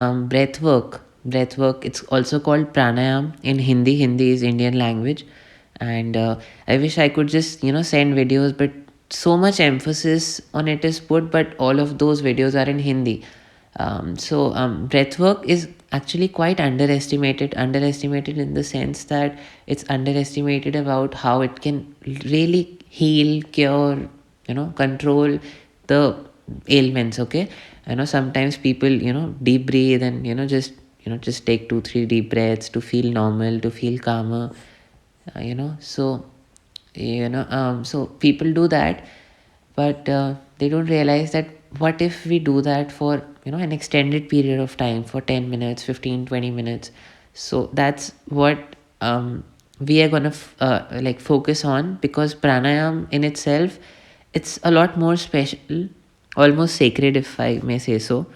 Breath work, it's also called pranayam in Hindi is Indian language. And I wish I could just send videos, but so much emphasis on it is put, but all of those videos are in Hindi. Breath work is actually quite underestimated in the sense that it's underestimated about how it can really heal, cure, control the ailments. Okay, I know sometimes people deep breathe and just take 2 3 deep breaths to feel normal, to feel calmer. So people do that, but they don't realize that what if we do that for an extended period of time, for 10 minutes, 15, 20 minutes. So that's what we are going to like focus on, because pranayam in itself, it's a lot more special, almost sacred, if I may say so.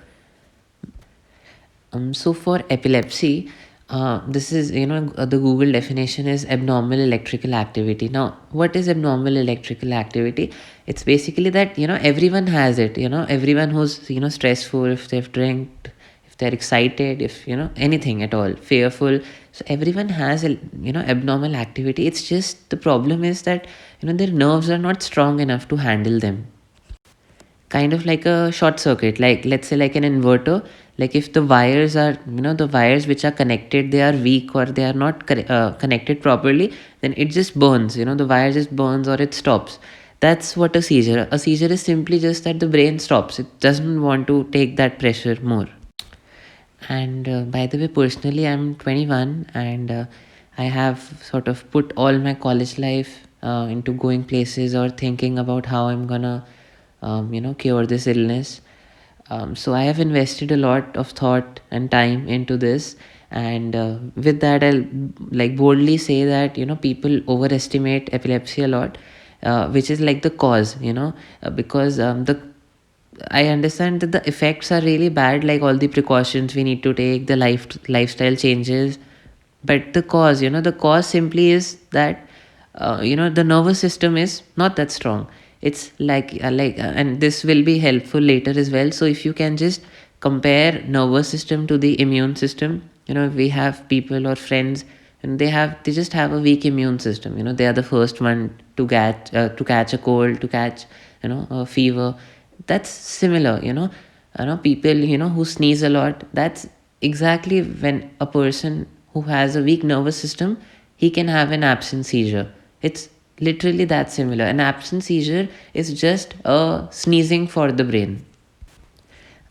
So for epilepsy, this is, the Google definition is abnormal electrical activity. Now, what is abnormal electrical activity? It's basically that, everyone has it, everyone who's, stressful, if they've drank, if they're excited, if, anything at all, fearful. So everyone has, abnormal activity. It's just the problem is that, their nerves are not strong enough to handle them. Kind of like a short circuit, like let's say like an inverter. Like if the wires are, the wires which are connected, they are weak, or they are not connected properly, then it just burns, the wire just burns, or it stops. That's what a seizure is. Simply just that the brain stops, it doesn't want to take that pressure more. And by the way, personally, I'm 21, and I have sort of put all my college life into going places or thinking about how I'm gonna, cure this illness. So I have invested a lot of thought and time into this, and with that, I'll like boldly say that people overestimate epilepsy a lot, which is like the cause, because the I understand that the effects are really bad, like all the precautions we need to take, the lifestyle changes. But the cause simply is that the nervous system is not that strong. It's and this will be helpful later as well. So if you can just compare nervous system to the immune system, if we have people or friends and they just have a weak immune system. They are the first one to catch a cold, to catch a fever. That's similar. People who sneeze a lot, that's exactly when a person who has a weak nervous system, he can have an absence seizure. It's literally that similar. An absence seizure is just a sneezing for the brain.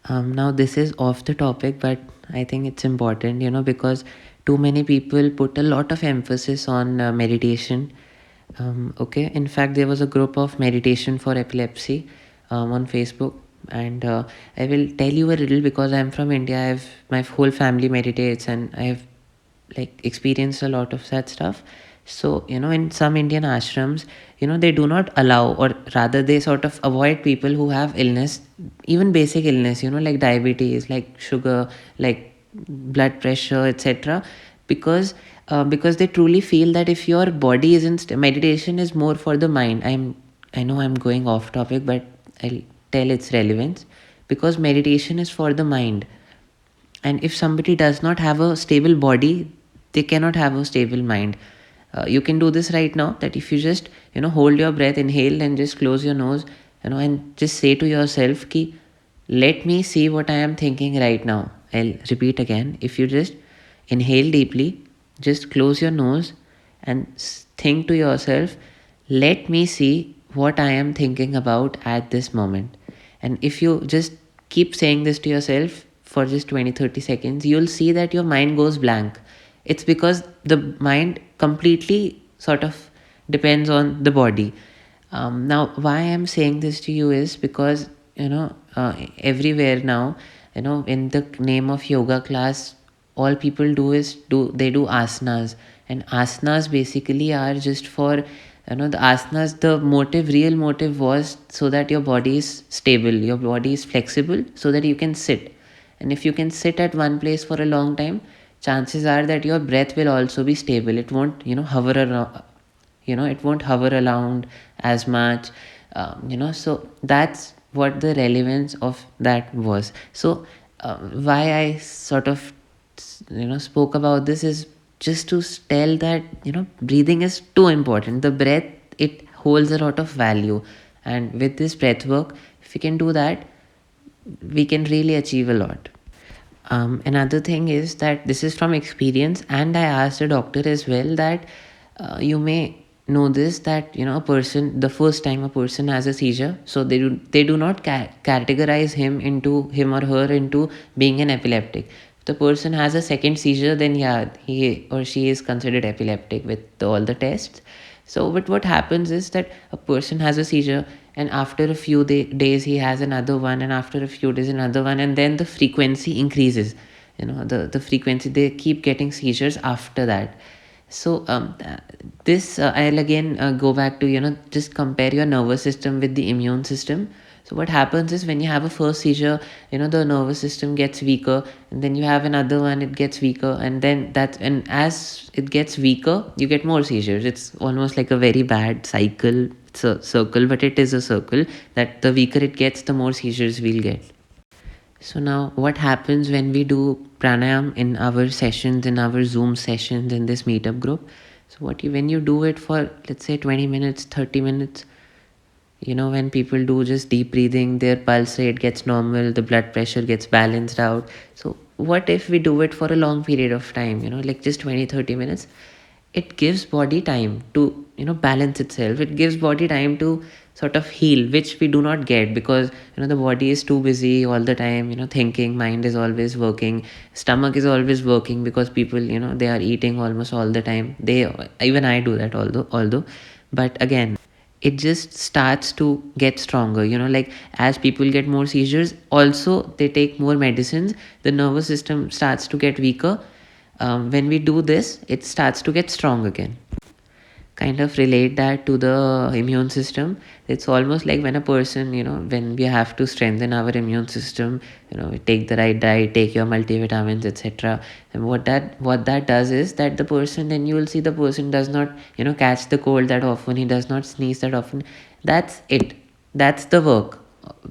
Now this is off the topic, but I think it's important, because too many people put a lot of emphasis on meditation. Okay, in fact, there was a group of meditation for epilepsy on Facebook, and I will tell you a little, because I'm from India. I've my whole family meditates, and I've like experienced a lot of that stuff. So in some Indian ashrams, they do not allow, or rather they sort of avoid people who have illness, even basic illness, like diabetes, like sugar, like blood pressure, etc. Because they truly feel that if your body isn't meditation is more for the mind. I know I'm going off topic, but I'll tell its relevance, because meditation is for the mind. And if somebody does not have a stable body, they cannot have a stable mind. You can do this right now, that if you just hold your breath, inhale, and just close your nose, and just say to yourself ki, let me see what I am thinking right now. I'll repeat again. If you just inhale deeply, just close your nose, and think to yourself, let me see what I am thinking about at this moment. And if you just keep saying this to yourself for just 20 30 seconds, you'll see that your mind goes blank. It's because the mind completely sort of depends on the body. Now why I'm saying this to you is because everywhere now, in the name of yoga class, all people do is do asanas. And asanas basically are just for, the asanas, the real motive was so that your body is stable, your body is flexible, so that you can sit. And if you can sit at one place for a long time, chances are that your breath will also be stable. It won't hover around, it won't hover around as much. So that's what the relevance of that was. So why I sort of spoke about this is just to tell that breathing is too important. The breath, it holds a lot of value, and with this breath work, if we can do that, we can really achieve a lot. Another thing is that this is from experience, and I asked a doctor as well that you may know this, that a person, the first time a person has a seizure, so they do not categorize him or her into being an epileptic. If the person has a second seizure, then yeah, he or she is considered epileptic with all the tests. So, but what happens is that a person has a seizure, and after a few days he has another one, and after a few days another one, and then the frequency increases. The frequency, they keep getting seizures after that. So this I'll again go back to just compare your nervous system with the immune system. So what happens is when you have a first seizure, the nervous system gets weaker, and then you have another one, it gets weaker, and then and as it gets weaker, you get more seizures. It's almost like a very bad cycle. It's a circle, but it is a circle that the weaker it gets, the more seizures we'll get. So now what happens when we do pranayam in our sessions, in our Zoom sessions, in this meetup group? So when you do it for, let's say, 20 minutes, 30 minutes, when people do just deep breathing, their pulse rate gets normal, the blood pressure gets balanced out. So what if we do it for a long period of time, like just 20, 30 minutes? It gives body time to balance itself. It gives body time to sort of heal, which we do not get because the body is too busy all the time, thinking. Mind is always working, stomach is always working, because people, they are eating almost all the time. They, even I do that, although but again, it just starts to get stronger, like as people get more seizures, also they take more medicines, the nervous system starts to get weaker. When we do this, it starts to get strong again. Kind of relate that to the immune system. It's almost like when a person, when we have to strengthen our immune system, we take the right diet, take your multivitamins, etc. And what that does is that the person, then you will see the person does not catch the cold that often, he does not sneeze that often. That's it. That's the work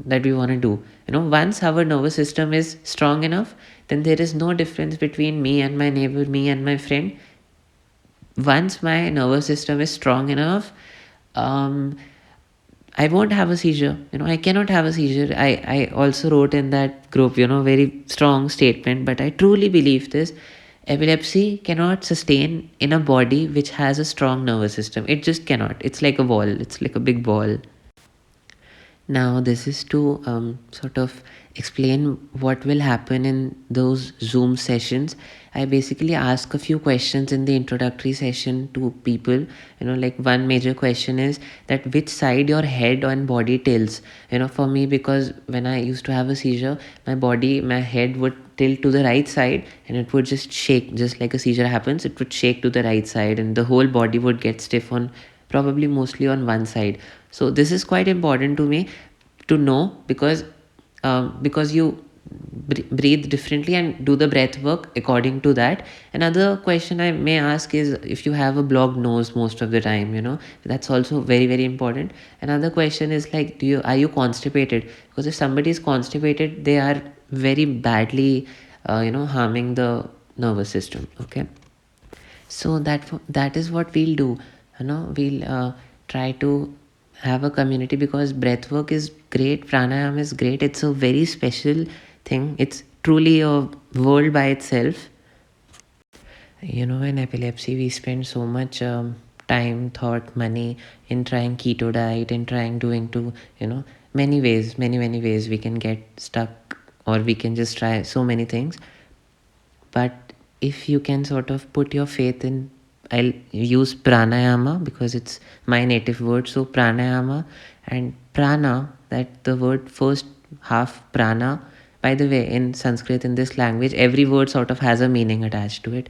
that we want to do. Once our nervous system is strong enough, then there is no difference between me and my neighbor, me and my friend. Once my nervous system is strong enough, um, I won't have a seizure. I cannot have a seizure. I also wrote in that group, very strong statement, but I truly believe this. Epilepsy cannot sustain in a body which has a strong nervous system. It just cannot. It's like a ball. It's like a big ball. Now, this is to sort of explain what will happen in those Zoom sessions. I basically ask a few questions in the introductory session to people. Like one major question is that which side your head and body tilts. For me, because when I used to have a seizure, my head would tilt to the right side, and it would just shake, just like a seizure happens. It would shake to the right side, and the whole body would get stiff on, probably mostly on one side. So this is quite important to me to know, because you breathe differently and do the breath work according to that. Another question I may ask is if you have a blocked nose most of the time, that's also very, very important. Another question is like, are you constipated? Because if somebody is constipated, they are very badly harming the nervous system. Okay, so that is what we'll do. We'll try to have a community, because breath work is great, pranayam is great. It's a very special thing. It's truly a world by itself. In epilepsy, we spend so much time, thought, money in trying keto diet, in trying doing to many ways, many ways we can get stuck, or we can just try so many things. But if you can sort of put your faith in, I'll use pranayama because it's my native word. So pranayama and prana, that the word first half prana, by the way, in Sanskrit, in this language, every word sort of has a meaning attached to it.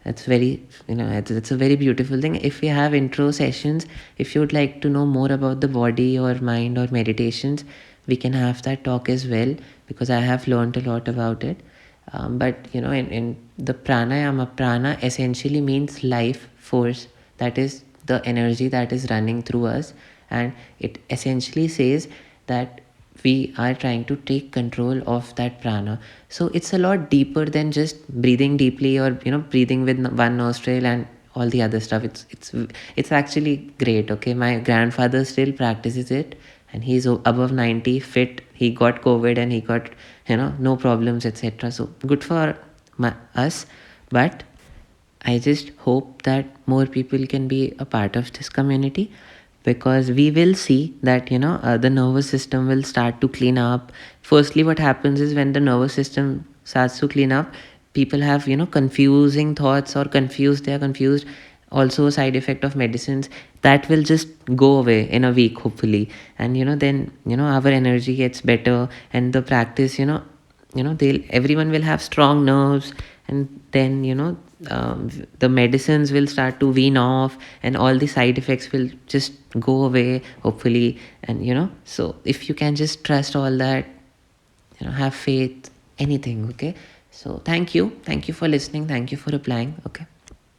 That's very, it's a very beautiful thing. If we have intro sessions, if you would like to know more about the body or mind or meditations, we can have that talk as well, because I have learned a lot about it. But in the pranayama, prana essentially means life force. That is the energy that is running through us, and it essentially says that we are trying to take control of that prana. So it's a lot deeper than just breathing deeply, or breathing with one nostril and all the other stuff. It's actually great. Okay, my grandfather still practices it, and he's above 90, fit. He got covid and he got no problems, etc. So good for us. But I just hope that more people can be a part of this community, because we will see that the nervous system will start to clean up. Firstly, what happens is, when the nervous system starts to clean up, people have confusing thoughts, or confused, they are confused. Also, a side effect of medicines, that will just go away in a week, hopefully. And then our energy gets better, and the practice, they'll everyone will have strong nerves. And then the medicines will start to wean off, and all the side effects will just go away, hopefully. And so if you can just trust all that, have faith, anything. Okay, so thank you for listening, thank you for replying. Okay.